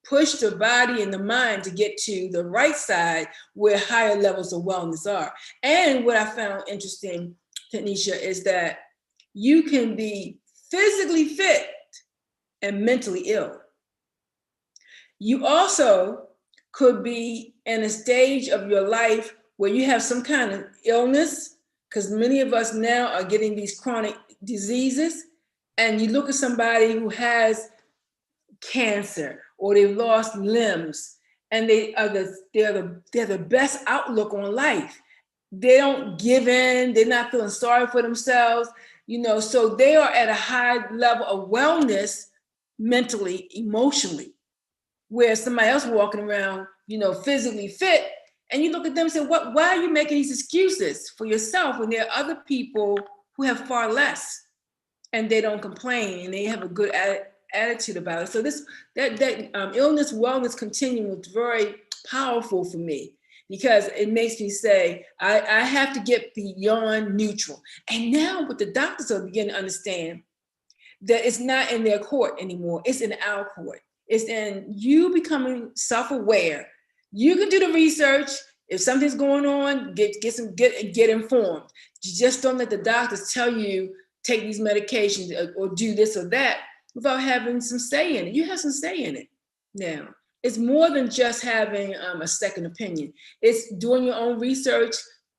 push the body and the mind to get to the right side where higher levels of wellness are. And what I found interesting, Tanisha, is that you can be physically fit and mentally ill. You also could be in a stage of your life where you have some kind of illness, because many of us now are getting these chronic diseases, and you look at somebody who has cancer or they've lost limbs, and they're the best outlook on life. They don't give in, they're not feeling sorry for themselves, so they are at a high level of wellness mentally, emotionally, where somebody else walking around, physically fit, and you look at them and say, why are you making these excuses for yourself when there are other people who have far less and they don't complain and they have a good attitude about it? So that illness wellness continuum was very powerful for me, because it makes me say I have to get beyond neutral. And now what the doctors are beginning to understand, that it's not in their court anymore, it's in our court. It's in you becoming self-aware. You can do the research. If something's going on, get informed. You just don't let the doctors tell you take these medications or do this or that without having some say in it. You have some say in it now. It's more than just having a second opinion. It's doing your own research,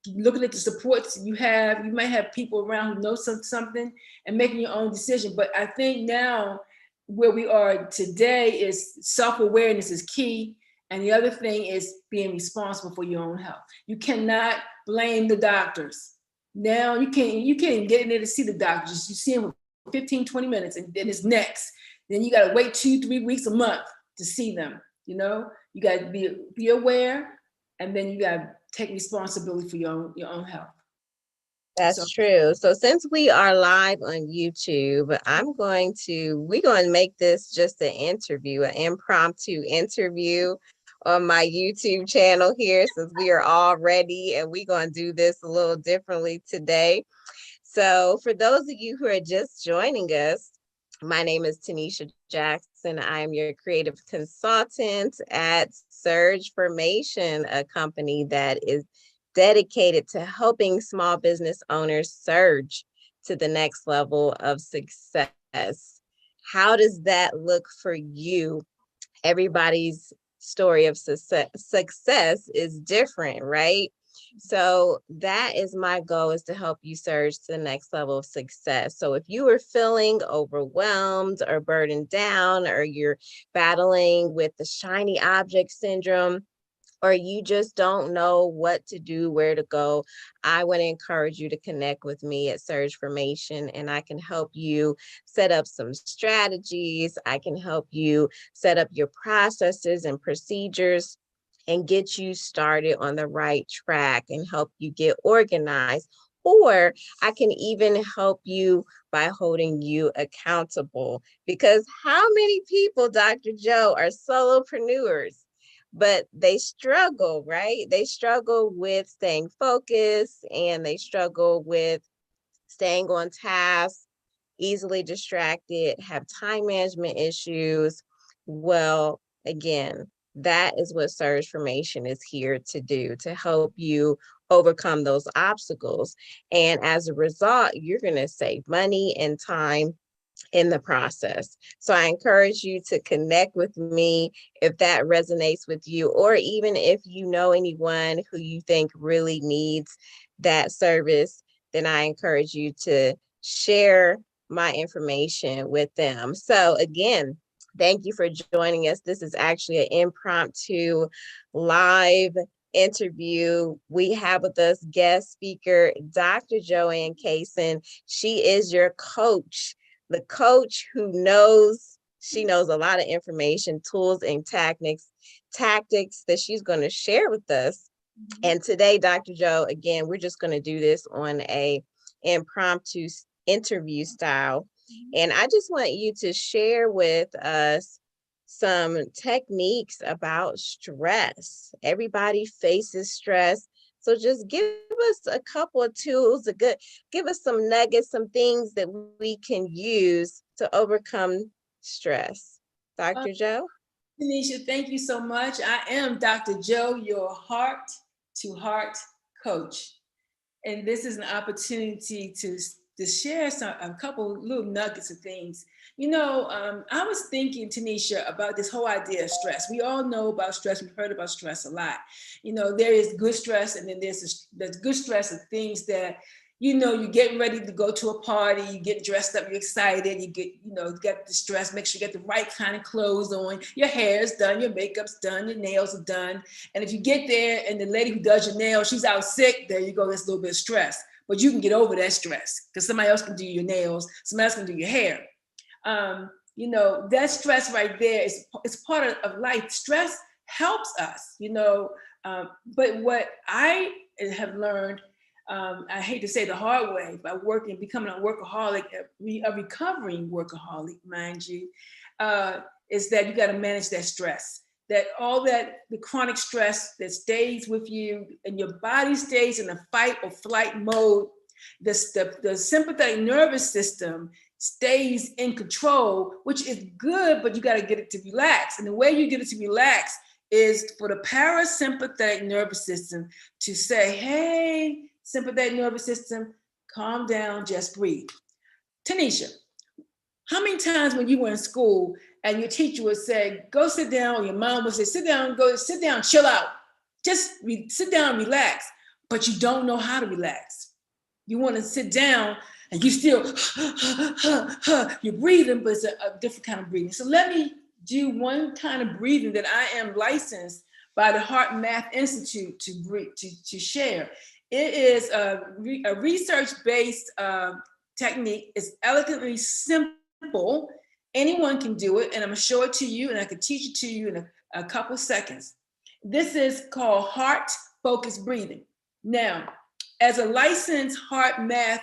looking at the supports you have. You might have people around who know something and making your own decision. But I think now where we are today is self-awareness is key. And the other thing is being responsible for your own health. You cannot blame the doctors. Now you can't even get in there to see the doctors. You see them for 15, 20 minutes and then it's next. Then you got to wait 2-3 weeks, a month to see them. You got to be aware, and then you got to take responsibility for your own health. That's true. So since we are live on YouTube, we're going to make this just an interview, an impromptu interview on my YouTube channel here, since we are all ready, and we're going to do this a little differently today. So for those of you who are just joining us, my name is Tanisha Jackson. I am your creative consultant at Surge Formation, a company that is dedicated to helping small business owners surge to the next level of success. How does that look for you? Everybody's story of success is different, right? So that is my goal, is to help you surge to the next level of success. So if you are feeling overwhelmed or burdened down, or you're battling with the shiny object syndrome, or you just don't know what to do, where to go, I want to encourage you to connect with me at Surge Formation, and I can help you set up some strategies. I can help you set up your processes and procedures and get you started on the right track and help you get organized. Or I can even help you by holding you accountable, because how many people, Dr. Joe, are solopreneurs? But they struggle, right? They struggle with staying focused, and they struggle with staying on task, easily distracted, have time management issues. Well, again, that is what Surge Formation is here to do, to help you overcome those obstacles. And as a result, you're going to save money and time in the process. So I encourage you to connect with me if that resonates with you, or even if you know anyone who you think really needs that service, then I encourage you to share my information with them. So again, thank you for joining us. This is actually an impromptu live interview. We have with us guest speaker, Dr. Ann Cason. She is your coach, the coach who knows a lot of information, tools, and tactics that she's going to share with us. And today, Dr. Joe, again, we're just going to do this on a impromptu interview style. And I just want you to share with us some techniques about stress. Everybody faces stress. So just give us a couple of tools, give us some nuggets, some things that we can use to overcome stress. Dr. Joe? Tanisha, thank you so much. I am Dr. Joe, your heart to heart coach. And this is an opportunity to share a couple little nuggets of things. I was thinking, Tanisha, about this whole idea of stress. We all know about stress. We've heard about stress a lot. There is good stress, and then there's good stress of things that you're getting ready to go to a party, you get dressed up, you're excited, you get the stress, make sure you get the right kind of clothes on, your hair's done, your makeup's done, your nails are done. And if you get there and the lady who does your nails, she's out sick, there you go, there's a little bit of stress. But you can get over that stress because somebody else can do your nails, somebody else can do your hair. That stress right there is part of life. Stress helps us, but what I have learned, I hate to say the hard way, by becoming a workaholic, a recovering workaholic, mind you, is that you got to manage that stress. That all that the chronic stress that stays with you and your body stays in a fight or flight mode, the sympathetic nervous system stays in control, which is good, but you got to get it to relax. And the way you get it to relax is for the parasympathetic nervous system to say, hey, sympathetic nervous system, calm down, just breathe. Tanisha, how many times when you were in school and your teacher would say, go sit down, or your mom would say, sit down, chill out. Just sit down, relax. But you don't know how to relax. You want to sit down and you still, you're breathing, but it's a different kind of breathing. So let me do one kind of breathing that I am licensed by the Heart Math Institute to share. It is a research-based technique. It's elegantly simple. Anyone can do it, and I'm gonna show it to you, and I can teach it to you in a couple seconds. This is called heart-focused breathing. Now, as a licensed heart math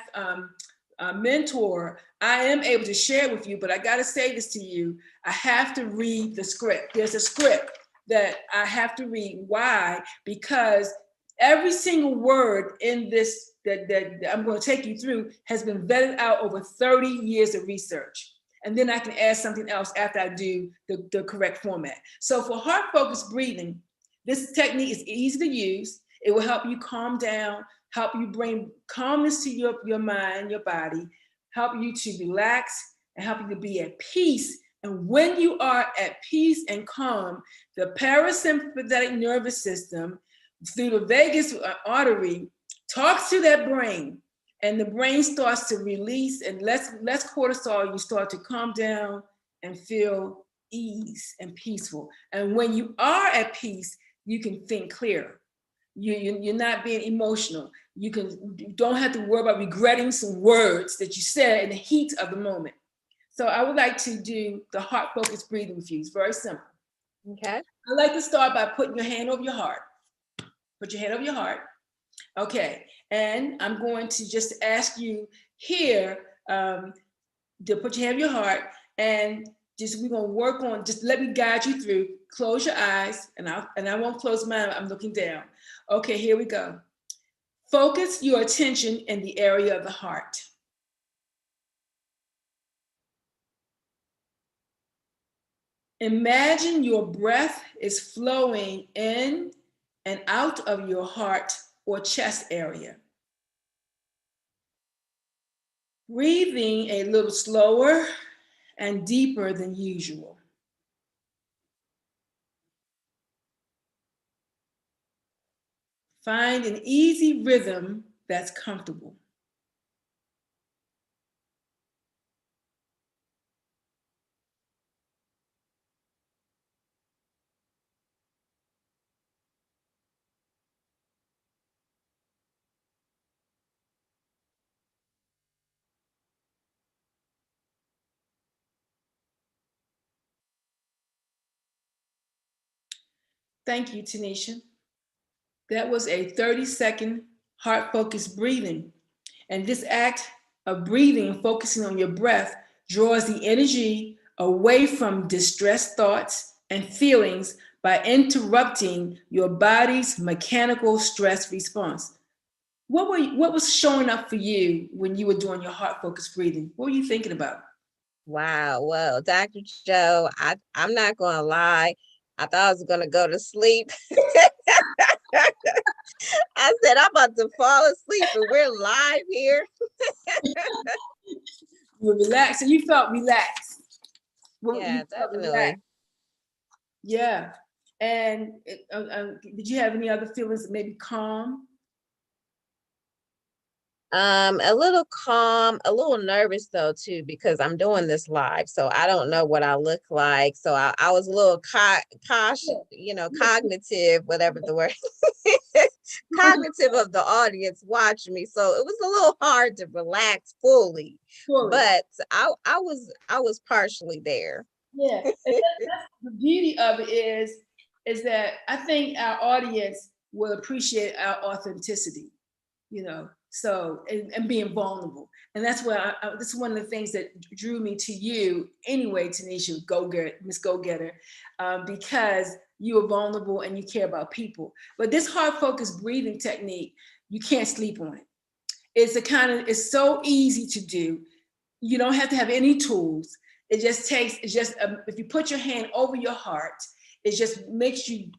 mentor, I am able to share with you, but I gotta say this to you, I have to read the script. There's a script that I have to read. Why? Because every single word in this that I'm going to take you through has been vetted out over 30 years of research. And then I can add something else after I do the correct format. So for heart-focused breathing, this technique is easy to use. It will help you calm down, help you bring calmness to your mind, your body, help you to relax, and help you to be at peace. And when you are at peace and calm, the parasympathetic nervous system through the vagus artery talks to that brain, and the brain starts to release and less cortisol. You start to calm down and feel ease and peaceful. And when you are at peace, you can think clear. You're not being emotional. You don't have to worry about regretting some words that you said in the heat of the moment. So I would like to do the heart-focused breathing with you. It's very simple. Okay. I like to start by putting your hand over your heart. Put your hand over your heart. Okay. And I'm going to just ask you here to put your hand over your heart, and we're going to work on, just let me guide you through. Close your eyes, and I won't close mine. I'm looking down. Okay, here we go. Focus your attention in the area of the heart. Imagine your breath is flowing in and out of your heart or chest area. Breathing a little slower and deeper than usual. Find an easy rhythm that's comfortable. Thank you, Tanisha. That was a 30-second heart-focused breathing. And this act of breathing, focusing on your breath, draws the energy away from distressed thoughts and feelings by interrupting your body's mechanical stress response. What was showing up for you when you were doing your heart-focused breathing? What were you thinking about? Wow. Well, Dr. Joe, I'm not gonna lie. I thought I was gonna go to sleep. I said I'm about to fall asleep and we're live here. You were relaxed, and you felt relaxed. Well, you Yeah, felt relaxed. definitely. Yeah. And did you have any other feelings? Maybe calm. A little calm, a little nervous though too, because I'm doing this live, so I don't know what I look like. So I was a little cautious, cognitive, whatever the word, cognitive of the audience watching me. So it was a little hard to relax fully, Fully. but I was partially there. Yeah. And that's the beauty of it is that I think our audience will appreciate our authenticity, so and being vulnerable. And that's where this is one of the things that drew me to you anyway, Tanisha, Miss Go Getter, because you are vulnerable and you care about people. But this heart focused breathing technique, you can't sleep on it. It's so easy to do. You don't have to have any tools. If you put your hand over your heart, it just makes you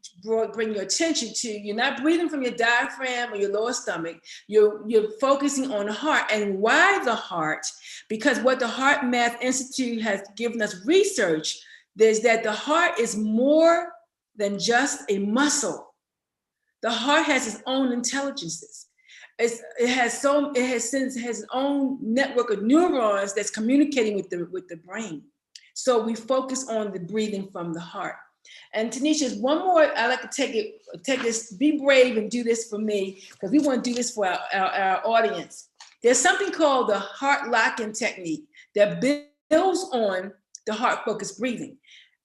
bring your attention to, you're not breathing from your diaphragm or your lower stomach. You're focusing on the heart. And why the heart? Because what the Heart Math Institute has given us research is that the heart is more than just a muscle. The heart has its own intelligences. It has its own network of neurons that's communicating with the brain. So we focus on the breathing from the heart. And Tanisha, one more. I like to take this. Be brave and do this for me, because we want to do this for our audience. There's something called the heart lock-in technique that builds on the heart focused breathing.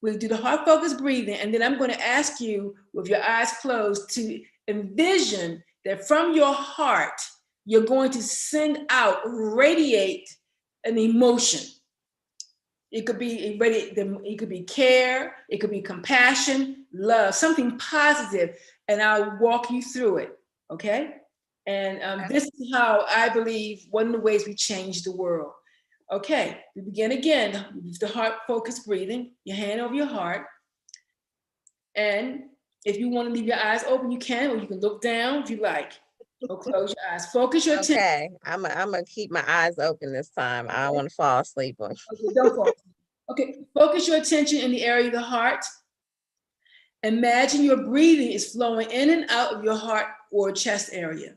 We'll do the heart focused breathing, and then I'm going to ask you, with your eyes closed, to envision that from your heart, you're going to send out, radiate an emotion. It could be care, it could be compassion, love, something positive, and I'll walk you through it. Okay? And this is how I believe one of the ways we change the world. Okay, we begin again with the heart focused breathing, your hand over your heart. And if you want to leave your eyes open, you can, or you can look down if you like, or close your eyes. Focus your attention. Okay, I'm gonna keep my eyes open this time. I don't want to fall asleep on. Okay, don't fall. Okay, focus your attention in the area of the heart. Imagine your breathing is flowing in and out of your heart or chest area.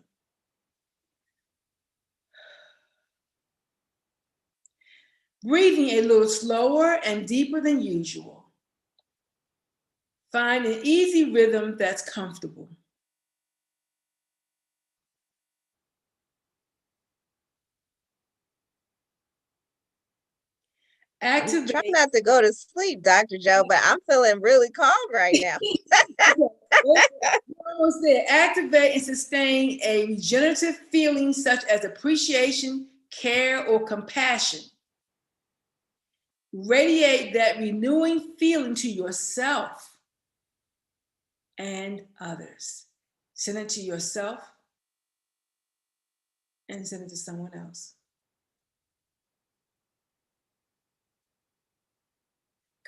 Breathing a little slower and deeper than usual. Find an easy rhythm that's comfortable. I'm trying Activate. not to go to sleep, Dr. Joe, but I'm feeling really calm right now. Almost there. Activate and sustain a regenerative feeling such as appreciation, care, or compassion. Radiate that renewing feeling to yourself and others. Send it to yourself and send it to someone else.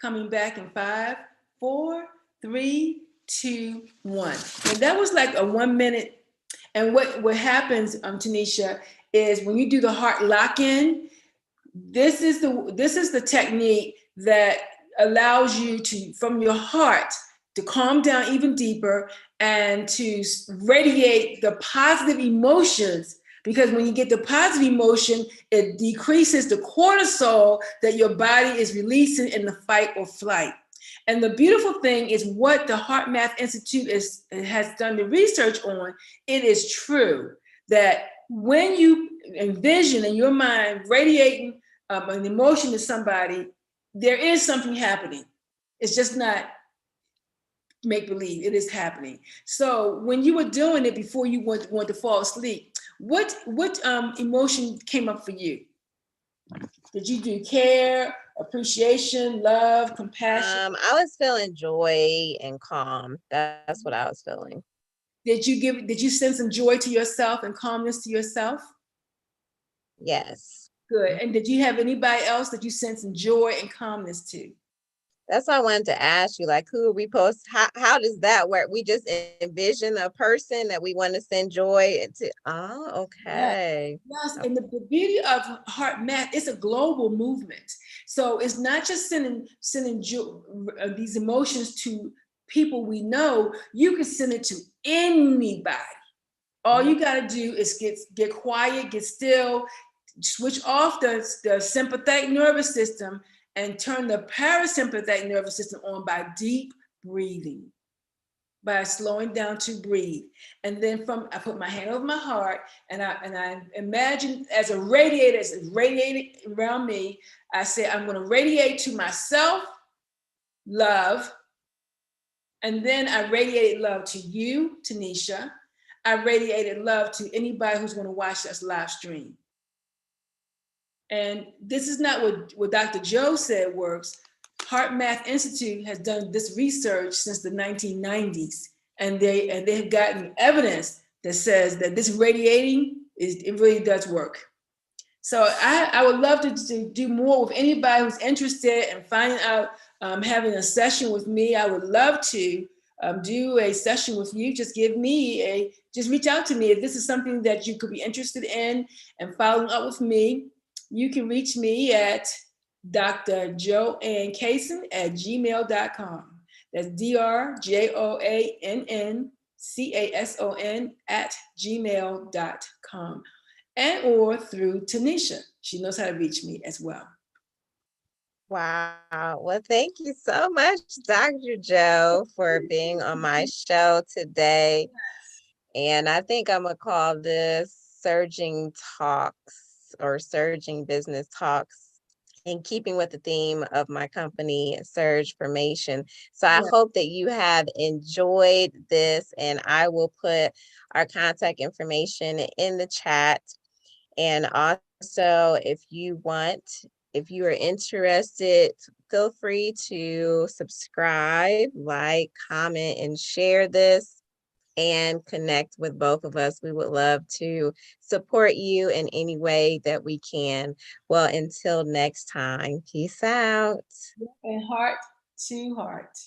Coming back in 5, 4, 3, 2, 1. And that was like a 1 minute. And what happens, Tanisha, is when you do the heart lock in, this is the technique that allows you to, from your heart, to calm down even deeper and to radiate the positive emotions, because when you get the positive emotion, it decreases the cortisol that your body is releasing in the fight or flight. And the beautiful thing is what the Heart Math Institute has done the research on. It is true that when you envision in your mind radiating an emotion to somebody, there is something happening. It's just not make believe, it is happening. So when you were doing it before you went to fall asleep, what emotion came up for you? Did you do care, appreciation, love, compassion? I was feeling joy and calm. That's what I was feeling. Did you send some joy to yourself and calmness to yourself? Yes. Good. And did you have anybody else that you sense joy and calmness to? That's why I wanted to ask you, like, who we post, how does that work? We just envision a person that we want to send joy to. Oh, Yes. okay. Yes, and the beauty of Heart Math, it's a global movement. So it's not just sending these emotions to people we know. You can send it to anybody. All you got to do is get quiet, get still, switch off the sympathetic nervous system, and turn the parasympathetic nervous system on by deep breathing, by slowing down to breathe. And then I put my hand over my heart, and I imagine as a radiator, as it's radiating around me, I say, I'm going to radiate to myself love. And then I radiated love to you, Tanisha. I radiated love to anybody who's going to watch this live stream. And this is not what Dr. Joe said works. Heart Math Institute has done this research since the 1990s, and they have gotten evidence that says that this radiating it really does work. So I would love to do more with anybody who's interested in finding out, having a session with me. I would love to do a session with you. Just reach out to me if this is something that you could be interested in and following up with me. You can reach me at Dr. Ann Cason at gmail.com. That's DRJOANNCASON at gmail.com. And or through Tanisha. She knows how to reach me as well. Wow. Well, thank you so much, Dr. Joe, for being on my show today. And I think I'm going to call this Surging Talks or Surging Business Talks, in keeping with the theme of my company, Surge Formation. So I hope that you have enjoyed this, and I will put our contact information in the chat. And also, if you are interested, feel free to subscribe, like, comment, and share this, and connect with both of us. We would love to support you in any way that we can. Well, until next time, peace out. And heart to heart.